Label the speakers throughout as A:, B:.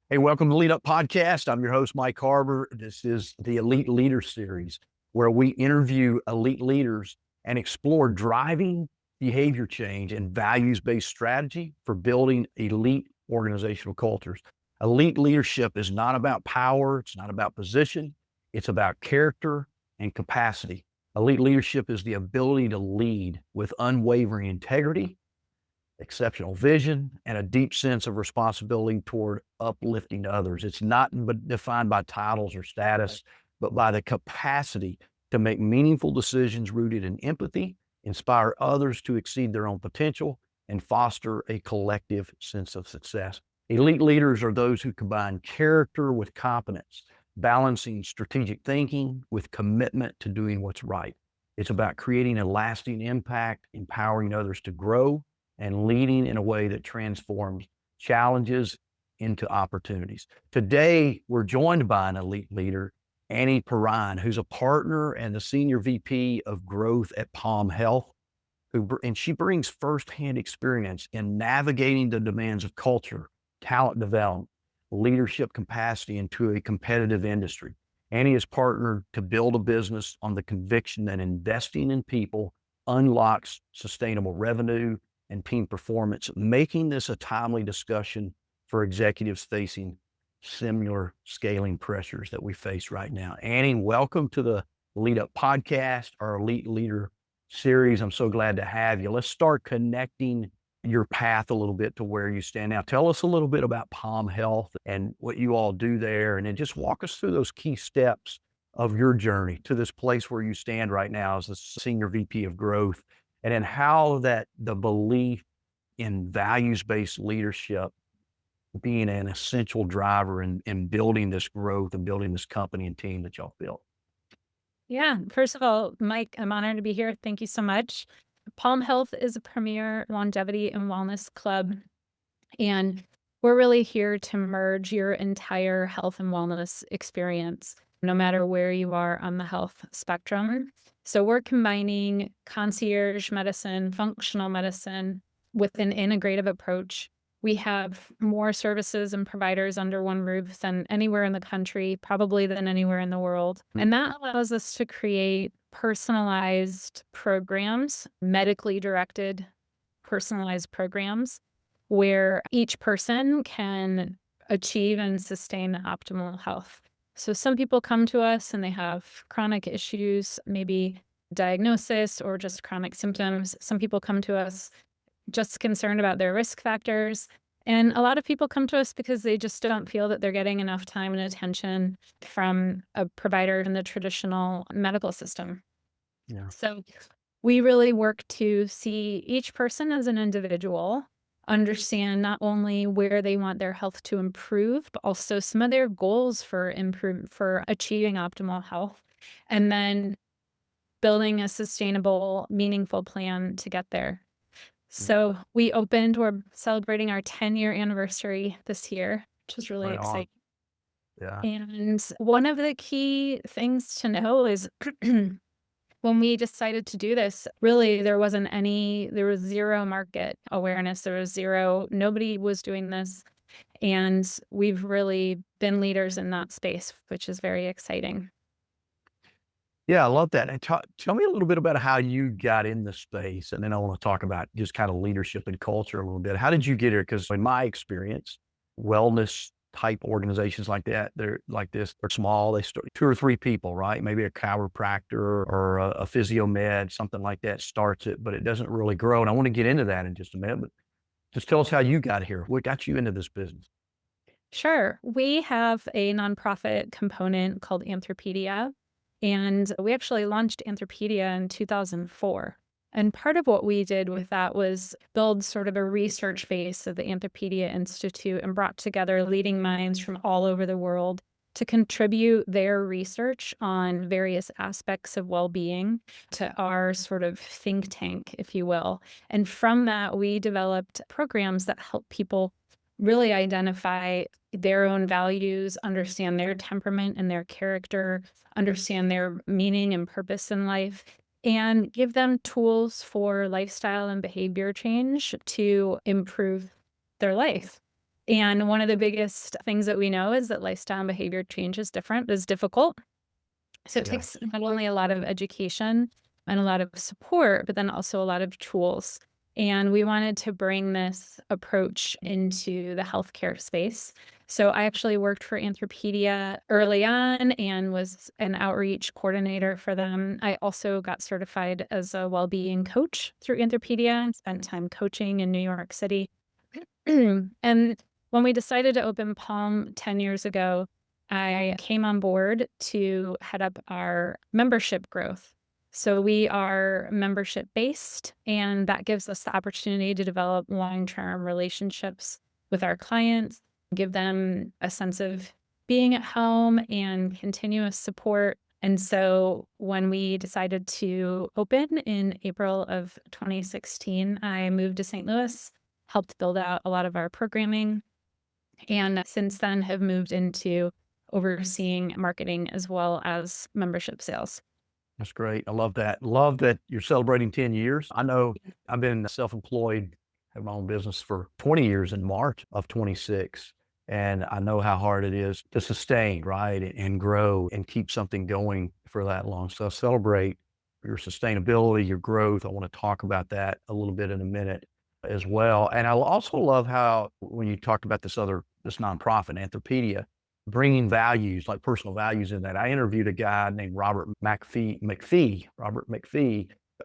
A: Hey, welcome to Lead Up Podcast. I'm your host, Mike Harbour. This is the Elite Leader Series, where we interview elite leaders and explore driving behavior change and values-based strategy for building elite organizational cultures. Elite leadership is not about power. It's not about position. It's about character and capacity. Elite leadership is the ability to lead with unwavering integrity, exceptional vision, and a deep sense of responsibility toward uplifting others. It's not defined by titles or status, but by the capacity to make meaningful decisions rooted in empathy, inspire others to exceed their own potential, and foster a collective sense of success. Elite leaders are those who combine character with competence, balancing strategic thinking with commitment to doing what's right. It's about creating a lasting impact, empowering others to grow, and leading in a way that transforms challenges into opportunities. Today, we're joined by an elite leader, Anney Perrine, who's a partner and the Senior VP of Growth at Palm Health, and she brings firsthand experience in navigating the demands of culture, talent development, leadership capacity into a competitive industry. Anney is partnered to build a business on the conviction that investing in people unlocks sustainable revenue and team performance, making this a timely discussion for executives facing similar scaling pressures that we face right now. Anney, welcome to the Lead Up Podcast, our Elite Leader Series. I'm so glad to have you. Let's start connecting your path a little bit to where you stand now. Tell us a little bit about Palm Health and what you all do there, and then just walk us through those key steps of your journey to this place where you stand right now as the Senior VP of Growth, and then how that the belief in values-based leadership being an essential driver in building this growth and building this company and team that y'all built.
B: Yeah. First of all, Mike, I'm honored to be here. Thank you so much. Palm Health is a premier longevity and wellness club, and we're really here to merge your entire health and wellness experience, no matter where you are on the health spectrum. So we're combining concierge medicine, functional medicine with an integrative approach. We have more services and providers under one roof than anywhere in the country, probably than anywhere in the world. And that allows us to create personalized programs, medically directed personalized programs, where each person can achieve and sustain optimal health. So some people come to us and they have chronic issues, maybe diagnosis or just chronic symptoms. Some people come to us just concerned about their risk factors. And a lot of people come to us because they just don't feel that they're getting enough time and attention from a provider in the traditional medical system.
A: Yeah.
B: So we really work to see each person as an individual, understand not only where they want their health to improve, but also some of their goals for achieving optimal health, and then building a sustainable, meaningful plan to get there. So we're celebrating our 10-year anniversary this year, which is really
A: Right on.
B: exciting.
A: Yeah.
B: And one of the key things to know is when we decided to do this, really there was zero market awareness. Nobody was doing this. And we've really been leaders in that space, which is very exciting.
A: Yeah, I love that. And tell me a little bit about how you got in the space, and then I want to talk about just kind of leadership and culture a little bit. How did you get here? Because in my experience, wellness type organizations like that, they're like this, they're small. They start two or three people, right? Maybe a chiropractor or a physio med, something like that starts it, but it doesn't really grow. And I want to get into that in just a minute, but just tell us how you got here. What got you into this business?
B: Sure. We have a nonprofit component called Anthropedia, and we actually launched Anthropedia in 2004. And part of what we did with that was build sort of a research base of the Anthropedia Institute and brought together leading minds from all over the world to contribute their research on various aspects of well-being to our sort of think tank, if you will. And from that, we developed programs that help people really identify their own values, understand their temperament and their character, understand their meaning and purpose in life, and give them tools for lifestyle and behavior change to improve their life. And one of the biggest things that we know is that lifestyle and behavior change is difficult. So it
A: Yeah.
B: takes not only a lot of education and a lot of support, but then also a lot of tools. And we wanted to bring this approach into the healthcare space. So I actually worked for Anthropedia early on and was an outreach coordinator for them. I also got certified as a well-being coach through Anthropedia and spent time coaching in New York City. And when we decided to open Palm 10 years ago, I came on board to head up our membership growth. So we are membership based, and that gives us the opportunity to develop long-term relationships with our clients, give them a sense of being at home and continuous support. And so when we decided to open in April of 2016, I moved to St. Louis, helped build out a lot of our programming, and since then have moved into overseeing marketing as well as membership sales.
A: That's great. I love that. Love that you're celebrating 10 years. I know I've been self-employed, have my own business for 20 years in March of 26. And I know how hard it is to sustain, right? And grow and keep something going for that long. So I celebrate your sustainability, your growth. I want to talk about that a little bit in a minute as well. And I also love how when you talked about this nonprofit, Anthropedia, bringing values, like personal values in that. I interviewed a guy named Robert McPhee,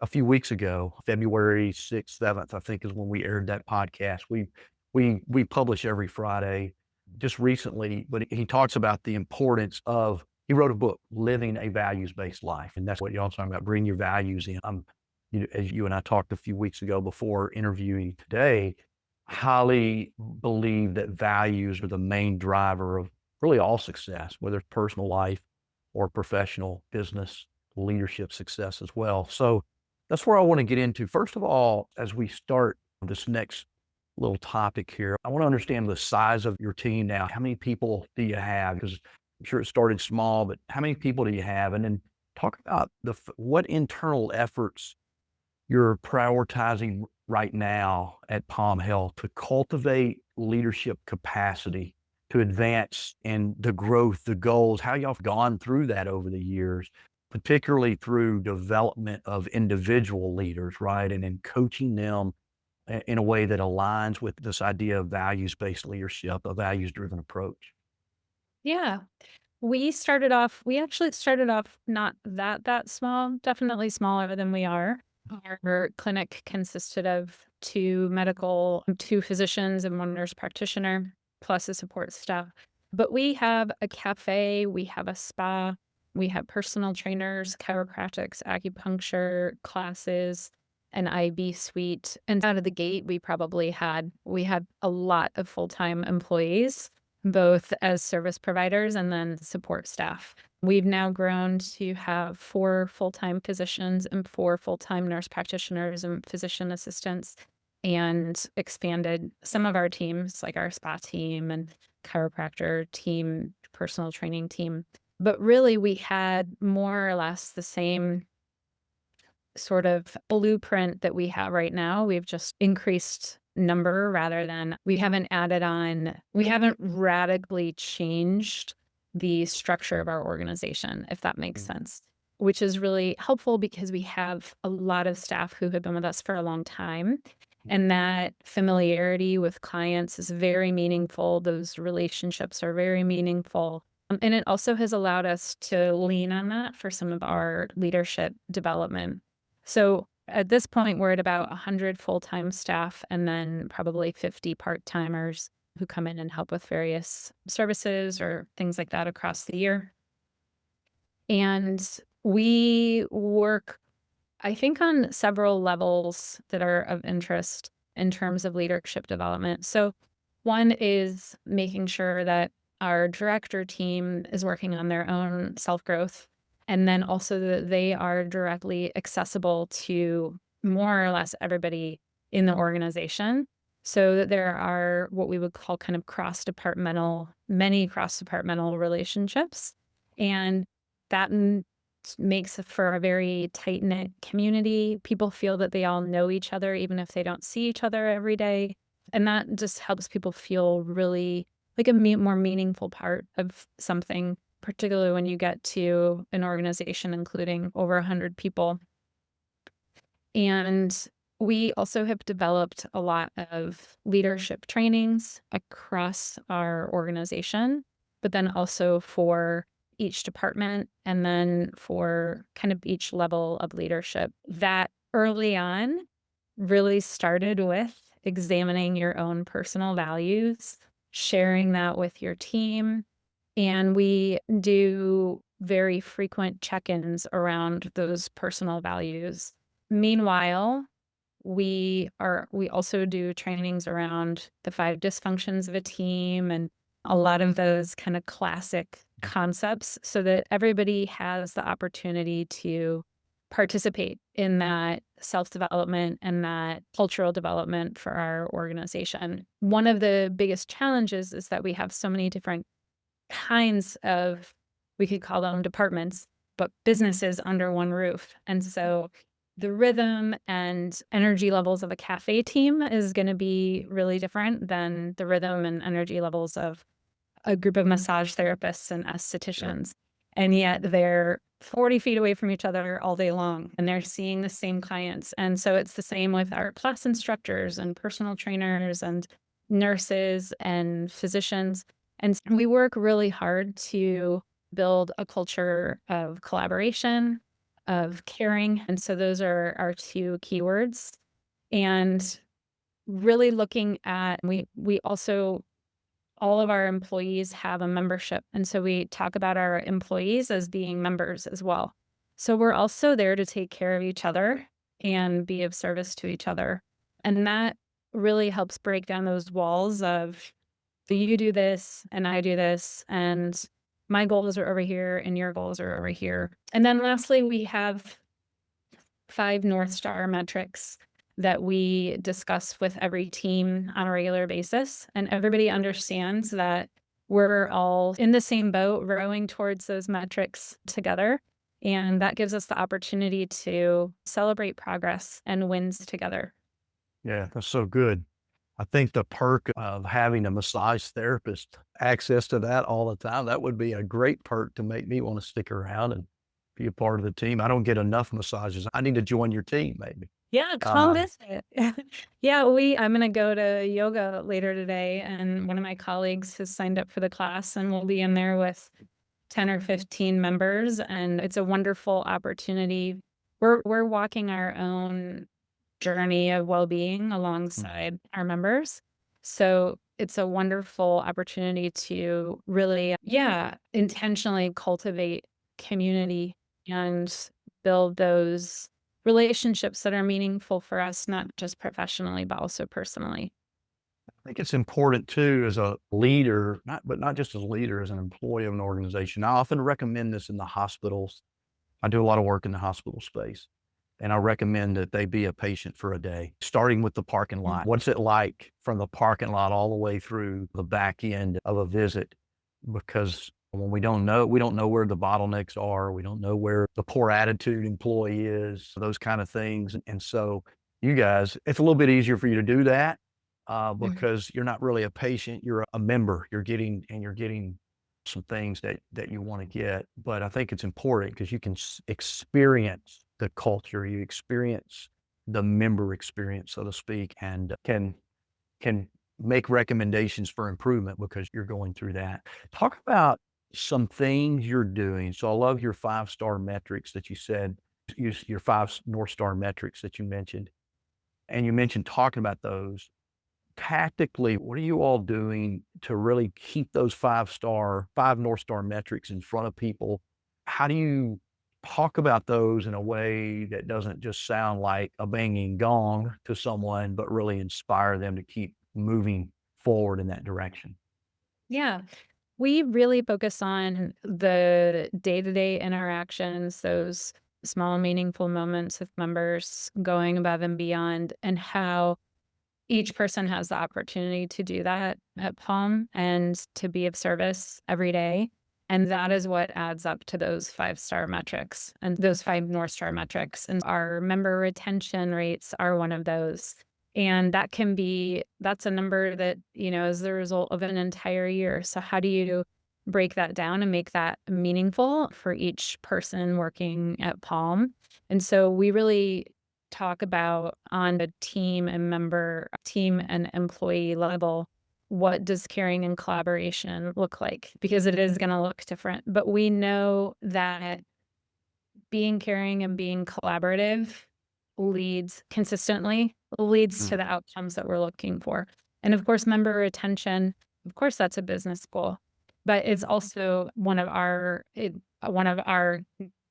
A: a few weeks ago, February 6th, 7th, I think is when we aired that podcast. We publish every Friday just recently, but he talks about the importance of, he wrote a book, Living a Values-Based Life. And that's what y'all talking about, bring your values in. As you and I talked a few weeks ago before interviewing today, highly believe that values are the main driver of really all success, whether it's personal life or professional business leadership success as well. So that's where I want to get into. First of all, as we start this next little topic here, I want to understand the size of your team now. How many people do you have? Because I'm sure it started small, but how many people do you have? And then talk about what internal efforts you're prioritizing right now at Palm Health to cultivate leadership capacity, to advance in the growth, the goals, how y'all have gone through that over the years, particularly through development of individual leaders, right? And then coaching them in a way that aligns with this idea of values-based leadership, a values-driven approach.
B: Yeah. We actually started off not that small, definitely smaller than we are. Our clinic consisted of two physicians and one nurse practitioner, plus a support staff. But we have a cafe, we have a spa, we have personal trainers, chiropractics, acupuncture classes, an IB suite. And out of the gate, we had a lot of full-time employees, both as service providers and then support staff. We've now grown to have 4 full-time physicians and 4 full-time nurse practitioners and physician assistants, and expanded some of our teams, like our spa team and chiropractor team, personal training team. But really, we had more or less the same sort of blueprint that we have right now. We've just increased number rather than we haven't radically changed the structure of our organization, if that makes sense, which is really helpful because we have a lot of staff who have been with us for a long time. And that familiarity with clients is very meaningful. Those relationships are very meaningful. And it also has allowed us to lean on that for some of our leadership development. So at this point, we're at about 100 full-time staff and then probably 50 part-timers who come in and help with various services or things like that across the year. And we work, I think, on several levels that are of interest in terms of leadership development. So one is making sure that our director team is working on their own self-growth, and then also that they are directly accessible to more or less everybody in the organization. So that there are what we would call kind of many cross-departmental relationships. And that makes for a very tight-knit community. People feel that they all know each other, even if they don't see each other every day. And that just helps people feel really like a more meaningful part of something, particularly when you get to an organization including over 100 people. And we also have developed a lot of leadership trainings across our organization, but then also for each department and then for kind of each level of leadership. That early on really started with examining your own personal values, sharing that with your team. And we do very frequent check-ins around those personal values. Meanwhile, we also do trainings around the 5 dysfunctions of a team and a lot of those kind of classic concepts so that everybody has the opportunity to participate in that self-development and that cultural development for our organization. One of the biggest challenges is that we have so many different kinds of, we could call them departments, but businesses under one roof. And so the rhythm and energy levels of a cafe team is going to be really different than the rhythm and energy levels of a group of massage therapists and estheticians. And yet they're 40 feet away from each other all day long, and they're seeing the same clients. And so it's the same with our class instructors and personal trainers and nurses and physicians. And we work really hard to build a culture of collaboration, of caring. And so those are our 2 keywords. And really looking at, we also, all of our employees have a membership. And so we talk about our employees as being members as well. So we're also there to take care of each other and be of service to each other. And that really helps break down those walls of, you do this and I do this, and my goals are over here and your goals are over here. And then lastly, we have 5 North Star metrics that we discuss with every team on a regular basis. And everybody understands that we're all in the same boat, rowing towards those metrics together. And that gives us the opportunity to celebrate progress and wins together.
A: Yeah, that's so good. I think the perk of having a massage therapist access to that all the time, that would be a great perk to make me want to stick around and be a part of the team. I don't get enough massages. I need to join your team, maybe.
B: Yeah, come visit. Yeah, I'm gonna go to yoga later today, and one of my colleagues has signed up for the class, and we'll be in there with 10 or 15 members, and it's a wonderful opportunity. We're walking our own journey of well-being alongside our members. So it's a wonderful opportunity to really, intentionally cultivate community and build those relationships that are meaningful for us, not just professionally, but also personally.
A: I think it's important too as a leader, not just as a leader, as an employee of an organization. I often recommend this in the hospitals. I do a lot of work in the hospital space, and I recommend that they be a patient for a day, starting with the parking lot. What's it like from the parking lot all the way through the back end of a visit? Because when we don't know where the bottlenecks are. We don't know where the poor attitude employee is, those kind of things. And so you guys, it's a little bit easier for you to do that because you're not really a patient, you're a member. You're getting some things that you want to get. But I think it's important because you can experience the culture, you experience the member experience, so to speak, and can make recommendations for improvement because you're going through that. Talk about some things you're doing. So I love your 5-star metrics that you said, your 5 North Star metrics that you mentioned. And you mentioned talking about those. Tactically, what are you all doing to really keep those 5 North Star metrics in front of people? How do you talk about those in a way that doesn't just sound like a banging gong to someone, but really inspire them to keep moving forward in that direction?
B: Yeah. We really focus on the day-to-day interactions, those small, meaningful moments with members going above and beyond, and how each person has the opportunity to do that at Palm and to be of service every day. And that is what adds up to those 5-star metrics and those 5 North Star metrics. And our member retention rates are one of those. And that's a number that, is the result of an entire year. So how do you break that down and make that meaningful for each person working at Palm? And so we really talk about on a team and employee level, what does caring and collaboration look like? Because it is going to look different. But we know that being caring and being collaborative leads
A: Mm.
B: to the outcomes that we're looking for. And of course, member retention, of course, that's a business goal, but it's also one of our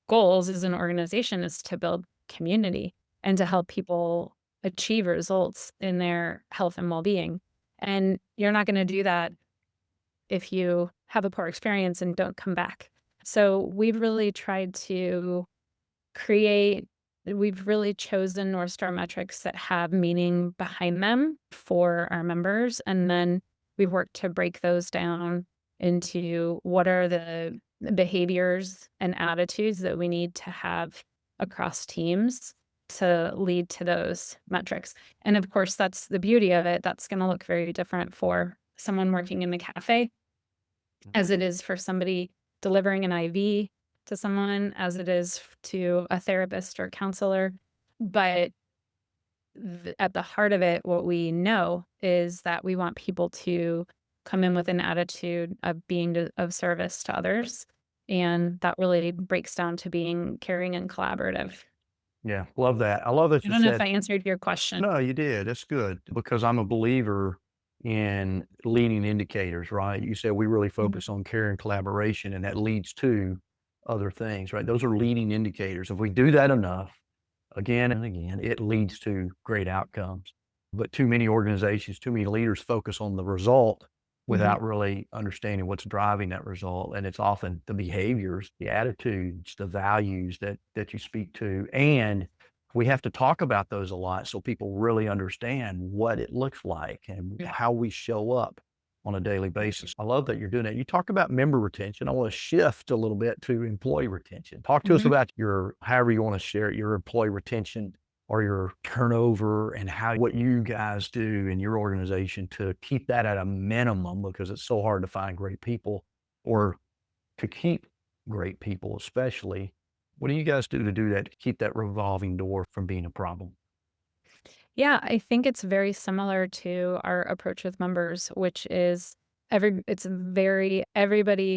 B: goals as an organization is to build community and to help people achieve results in their health and well-being. And you're not going to do that if you have a poor experience and don't come back. So we've really chosen North Star metrics that have meaning behind them for our members. And then we've worked to break those down into what are the behaviors and attitudes that we need to have across teams to lead to those metrics. And of course, that's the beauty of it. That's going to look very different for someone working in the cafe as it is for somebody delivering an IV to someone, as it is to a therapist or counselor. But at the heart of it, what we know is that we want people to come in with an attitude of being of service to others. And that really breaks down to being caring and collaborative.
A: Yeah, love that. I love that
B: I
A: you
B: don't know if
A: said
B: I answered your question.
A: no, you did. That's good because I'm a believer in leading indicators, right? You said we really
B: Mhm.
A: focus on care and collaboration, and that leads to other things, right? Those are leading indicators. If we do that enough, again and again, it leads to great outcomes. But too many organizations, too many leaders focus on the result
B: Mhm.
A: without really understanding what's driving that result. And it's often the behaviors, the attitudes, the values that you speak to. And we have to talk about those a lot so people really understand what it looks like and how we show up on a daily basis. I love that you're doing that. You talk about member retention. I want to shift a little bit to employee retention. Talk to us
B: Mhm.
A: about however you want to share it, your employee retention or your turnover and what you guys do in your organization to keep that at a minimum because it's so hard to find great people or to keep great people, especially. What do you guys do to do that to keep that revolving door from being a problem?
B: Yeah, I think it's very similar to our approach with members, which is everybody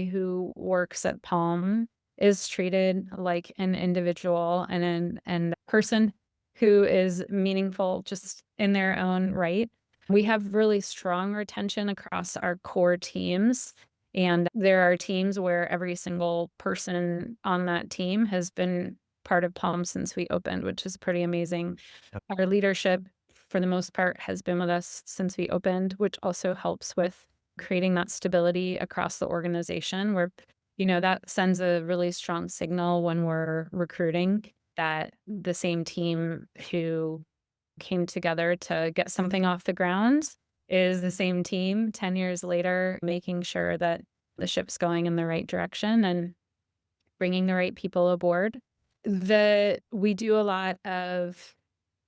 B: who works at Palm is treated like an individual and person who is meaningful just in their own right. We have really strong retention across our core teams. And there are teams where every single person on that team has been part of Palm since we opened, which is pretty amazing.
A: Yep.
B: Our leadership, for the most part, has been with us since we opened, which also helps with creating that stability across the organization where, that sends a really strong signal when we're recruiting that the same team who came together to get something off the ground is the same team 10 years later, making sure that the ship's going in the right direction and bringing the right people aboard. We do a lot of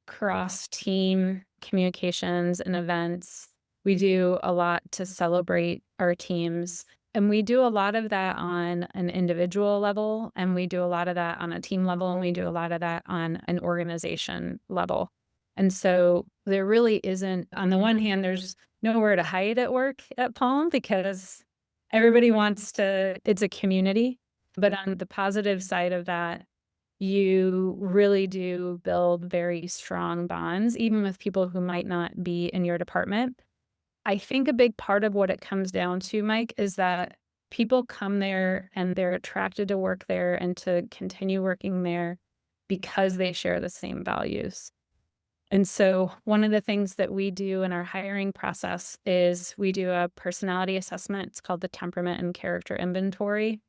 B: cross-team communications and events. We do a lot to celebrate our teams, and we do a lot of that on an individual level, and we do a lot of that on a team level, and we do a lot of that on an organization level. And so there really isn't on the one hand, there's nowhere to hide at work at Palm because everybody wants to it's a community. But on the positive side of that, you really do build very strong bonds, even with people who might not be in your department. I think a big part of what it comes down to, Mike, is that people come there and they're attracted to work there and to continue working there because they share the same values. And so, one of the things that we do in our hiring process is we do a personality assessment. It's called the Temperament and Character Inventory.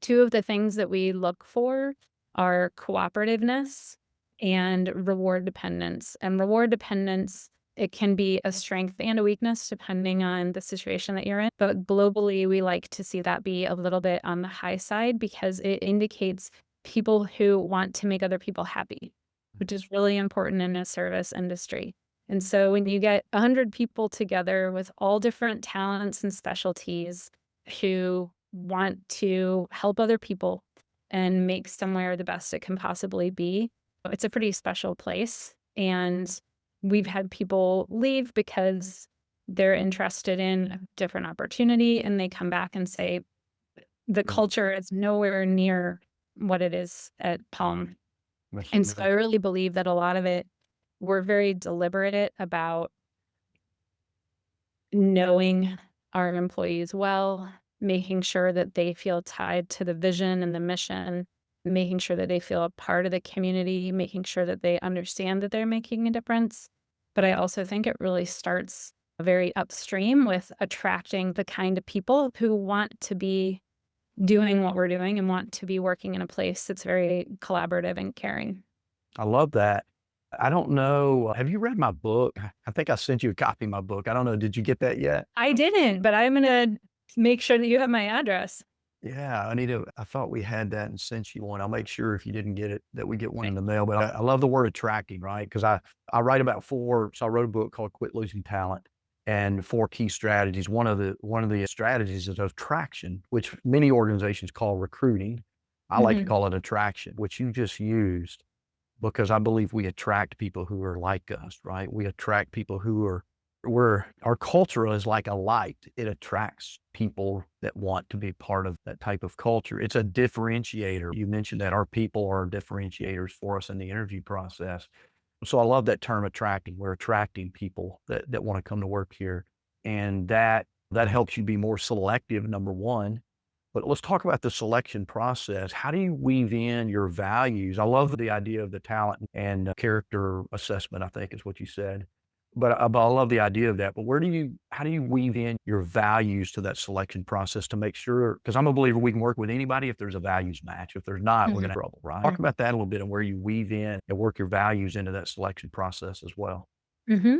B: Two of the things that we look for are cooperativeness and reward dependence. And reward dependence, it can be a strength and a weakness depending on the situation that you're in. But globally, we like to see that be a little bit on the high side because it indicates people who want to make other people happy, which is really important in a service industry. And so when you get 100 people together with all different talents and specialties who want to help other people and make somewhere the best it can possibly be, it's a pretty special place. And we've had people leave because they're interested in a different opportunity and they come back and say, the culture is nowhere near what it is at Palm. And so I really believe that a lot of it, we're very deliberate about knowing our employees well, making sure that they feel tied to the vision and the mission, making sure that they feel a part of the community, making sure that they understand that they're making a difference. But I also think it really starts very upstream with attracting the kind of people who want to be doing what we're doing and want to be working in a place that's very collaborative and caring.
A: I love that. I don't know. Have you read my book? I think I sent you a copy of my book. I don't know. Did you get that yet?
B: I didn't, but I'm gonna make sure that you have my address.
A: Yeah, I thought we had that and sent you one. I'll make sure if you didn't get it that we get one in the mail. But I love the word attracting, right? Because I write about so I wrote a book called Quit Losing Talent and 4 key strategies. One of the strategies is attraction, which many organizations call recruiting. I like to call it attraction, which you just used, because I believe we attract people who are like us, right? We attract people who are our culture is like a light. It attracts people that want to be part of that type of culture. It's a differentiator. You mentioned that our people are differentiators for us in the interview process. So I love that term attracting. We're attracting people that want to come to work here. And that helps you be more selective, number one. But let's talk about the selection process. How do you weave in your values? I love the idea of the talent and character assessment, I think is what you said. But I love the idea of that. But how do you weave in your values to that selection process to make sure, because I'm a believer we can work with anybody if there's a values match. If there's not, we're going to have trouble, right? Talk about that a little bit and where you weave in and work your values into that selection process as well.
B: Mm-hmm.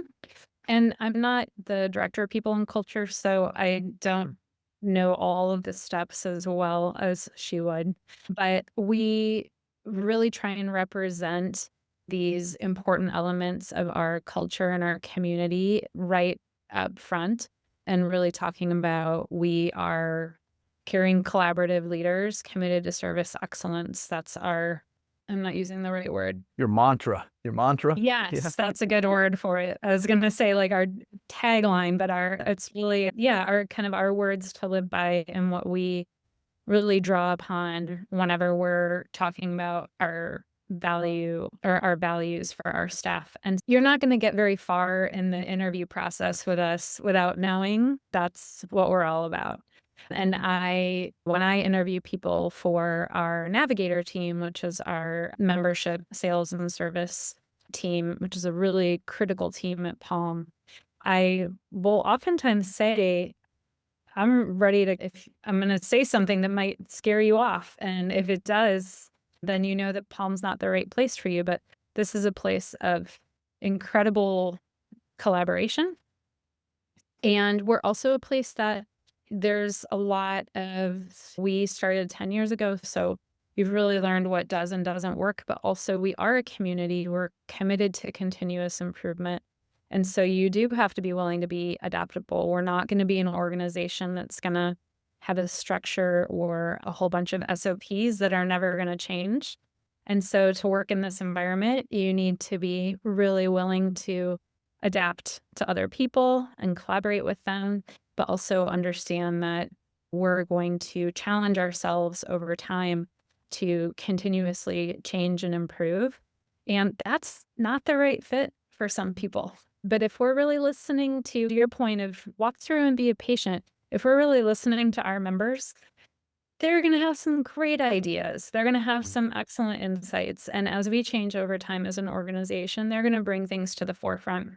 B: And I'm not the director of people and culture, so I don't know all of the steps as well as she would. But we really try and represent these important elements of our culture and our community right up front, and really talking about we are caring, collaborative leaders committed to service excellence. That's our, I'm not using the right word.
A: Your mantra. Yeah.
B: Yes, that's a good word for it. I was gonna say like our tagline, but it's really, yeah, our kind of our words to live by and what we really draw upon whenever we're talking about our value or our values for our staff. And you're not gonna get very far in the interview process with us without knowing that's what we're all about. And when I interview people for our navigator team, which is our membership sales and service team, which is a really critical team at Palm, I will oftentimes say, I'm ready to, if I'm going to say something that might scare you off. And if it does, then you know that Palm's not the right place for you. But this is a place of incredible collaboration. And we're also a place that there's a lot of, we started 10 years ago, so we've really learned what does and doesn't work, but also we are a community. We're committed to continuous improvement. And so you do have to be willing to be adaptable. We're not going to be an organization that's going to have a structure or a whole bunch of SOPs that are never going to change. And so to work in this environment, you need to be really willing to adapt to other people and collaborate with them, but also understand that we're going to challenge ourselves over time to continuously change and improve. And that's not the right fit for some people. But if we're really listening to your point of walk through and be a patient, if we're really listening to our members, they're going to have some great ideas. They're going to have some excellent insights. And as we change over time as an organization, they're going to bring things to the forefront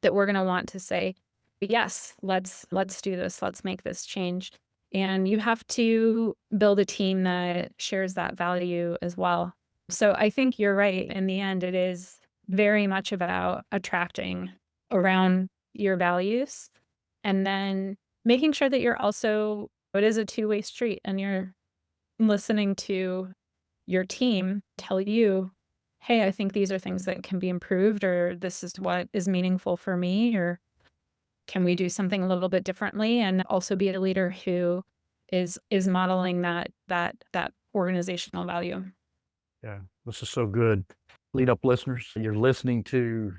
B: that we're going to want to say, yes, let's do this. Let's make this change. And you have to build a team that shares that value as well. So I think you're right. In the end, it is very much about attracting around your values and then making sure that you're also, it is a two-way street and you're listening to your team tell you, hey, I think these are things that can be improved, or this is what is meaningful for me, or can we do something a little bit differently? And also be a leader who is modeling that organizational value.
A: Yeah, this is so good. Lead Up listeners, you're listening to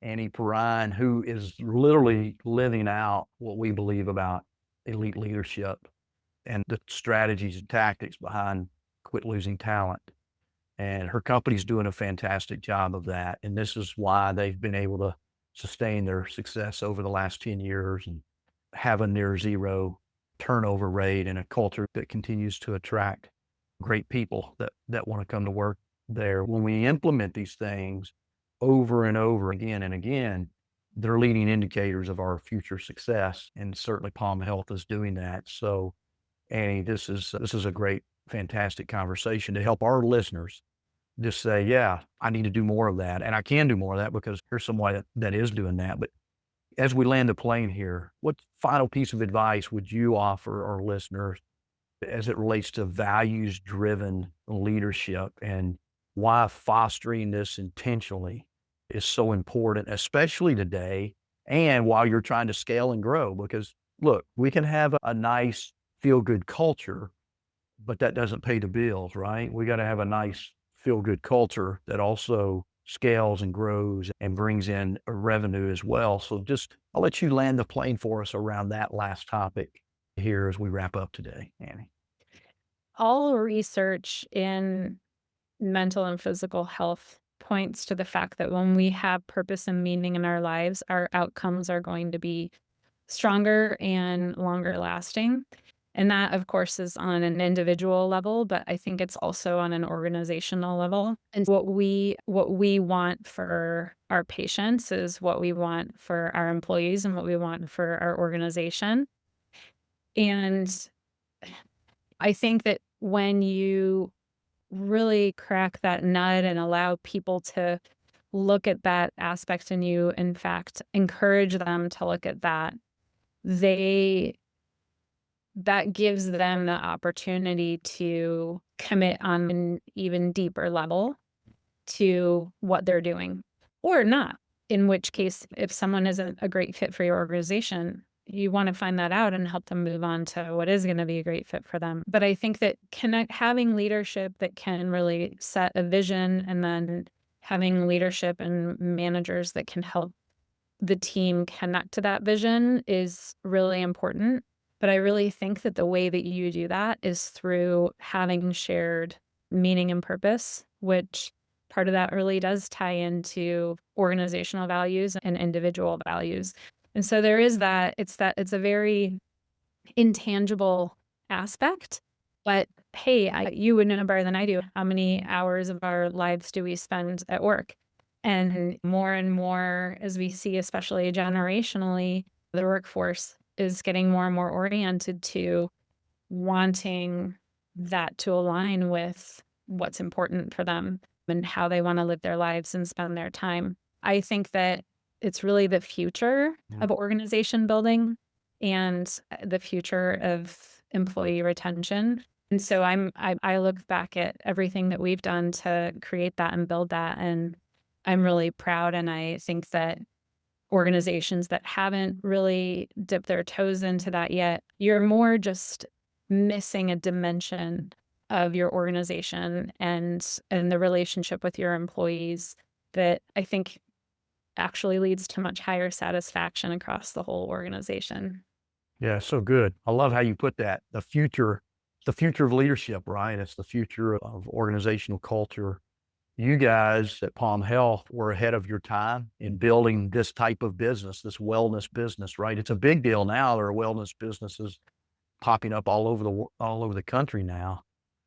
A: Anney Perrine, who is literally living out what we believe about elite leadership and the strategies and tactics behind quit losing talent. And her company's doing a fantastic job of that. And this is why they've been able to sustain their success over the last 10 years and have a near zero turnover rate and a culture that continues to attract great people that want to come to work there. When we implement these things over and over again and again, they're leading indicators of our future success. And certainly Palm Health is doing that. So Anney, this is a great, fantastic conversation to help our listeners just say, yeah, I need to do more of that. And I can do more of that because here's somebody that is doing that. But as we land the plane here, what final piece of advice would you offer our listeners as it relates to values driven leadership and why fostering this intentionally is so important, especially today and while you're trying to scale and grow? Because look, we can have a nice feel good culture, but that doesn't pay the bills, right? We got to have a nice feel good culture that also scales and grows and brings in a revenue as well. So just, I'll let you land the plane for us around that last topic here as we wrap up today, Anney.
B: All research in mental and physical health points to the fact that when we have purpose and meaning in our lives, our outcomes are going to be stronger and longer lasting. And that, of course, is on an individual level, but I think it's also on an organizational level. And what we want for our patients is what we want for our employees and what we want for our organization. And I think that when you really crack that nut and allow people to look at that aspect in you, in fact, encourage them to look at that, they that gives them the opportunity to commit on an even deeper level to what they're doing or not. In which case, if someone isn't a great fit for your organization, you want to find that out and help them move on to what is going to be a great fit for them. But I think that having leadership that can really set a vision, and then having leadership and managers that can help the team connect to that vision is really important. But I really think that the way that you do that is through having shared meaning and purpose, which part of that really does tie into organizational values and individual values. And so there is that, it's a very intangible aspect, but hey, you would know better than I do. How many hours of our lives do we spend at work? And more, as we see, especially generationally, the workforce is getting more and more oriented to wanting that to align with what's important for them and how they want to live their lives and spend their time. I think that it's really the future of organization building and the future of employee retention. And so I look back at everything that we've done to create that and build that, and I'm really proud. And I think that organizations that haven't really dipped their toes into that yet, you're more just missing a dimension of your organization and the relationship with your employees that I think actually leads to much higher satisfaction across the whole organization.
A: Yeah, so good. I love how you put that. The future of leadership, right? It's the future of organizational culture. You guys at Palm Health were ahead of your time in building this type of business, this wellness business, right? It's a big deal now. There are wellness businesses popping up all over the country now,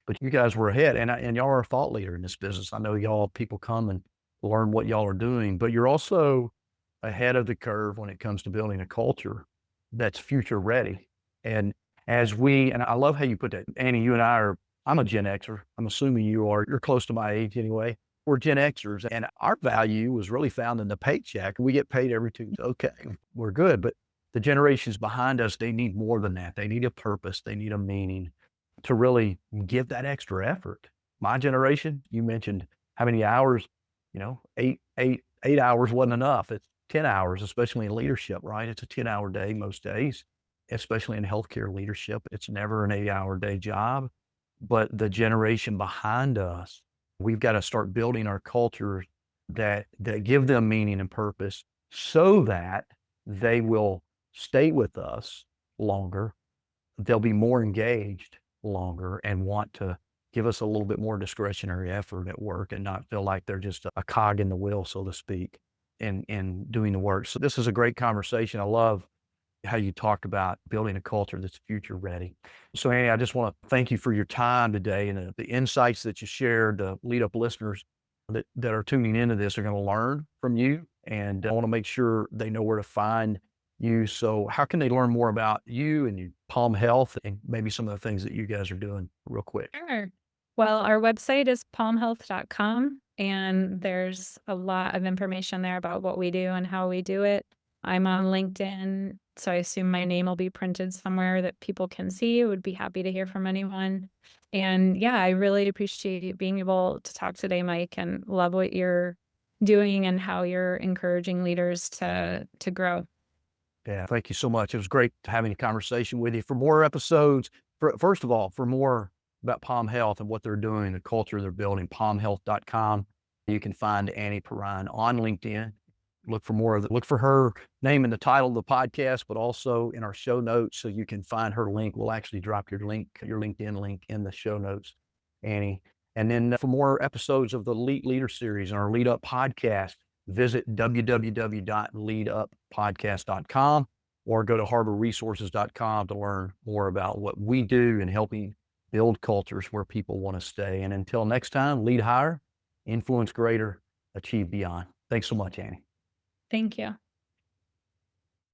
A: but you guys were ahead, and y'all are a thought leader in this business. I know people come and learn what y'all are doing, but you're also ahead of the curve when it comes to building a culture that's future ready. And and I love how you put that, Anney. I'm a Gen Xer. I'm assuming you are. You're close to my age anyway. We're Gen Xers, and our value was really found in the paycheck. We get paid every Tuesday. Okay, we're good, but the generations behind us, they need more than that. They need a purpose. They need a meaning to really give that extra effort. My generation, you mentioned how many hours, 8 hours wasn't enough. It's 10 hours, especially in leadership, right? It's a 10-hour day most days, especially in healthcare leadership. It's never an 8-hour day job. But the generation behind us, we've got to start building our culture that give them meaning and purpose so that they will stay with us longer. They'll be more engaged longer and want to give us a little bit more discretionary effort at work and not feel like they're just a cog in the wheel, so to speak, in doing the work. So this is a great conversation. I love how you talked about building a culture that's future ready. So Annie, I just want to thank you for your time today and the insights that you shared. The Lead Up listeners that are tuning into this are going to learn from you, and I want to make sure they know where to find you. So how can they learn more about you and your Palm Health and maybe some of the things that you guys are doing real quick?
B: Sure. Well, our website is palmhealth.com, and there's a lot of information there about what we do and how we do it. I'm on LinkedIn, so I assume my name will be printed somewhere that people can see. Would be happy to hear from anyone. And yeah, I really appreciate you being able to talk today, Mike, and love what you're doing and how you're encouraging leaders to grow.
A: Yeah, thank you so much. It was great having a conversation with you. For more episodes, first of all, for more about Palm Health and what they're doing, the culture they're building, palmhealth.com. You can find Anney Perrine on LinkedIn. Look for her name in the title of the podcast, but also in our show notes so you can find her link. We'll actually drop your LinkedIn link in the show notes, Anney. And then for more episodes of the Elite Leader series and our Lead Up podcast, visit www.leaduppodcast.com or go to harborresources.com to learn more about what we do in helping build cultures where people want to stay. And until next time, lead higher, influence greater, achieve beyond. Thanks so much, Anney.
B: Thank you.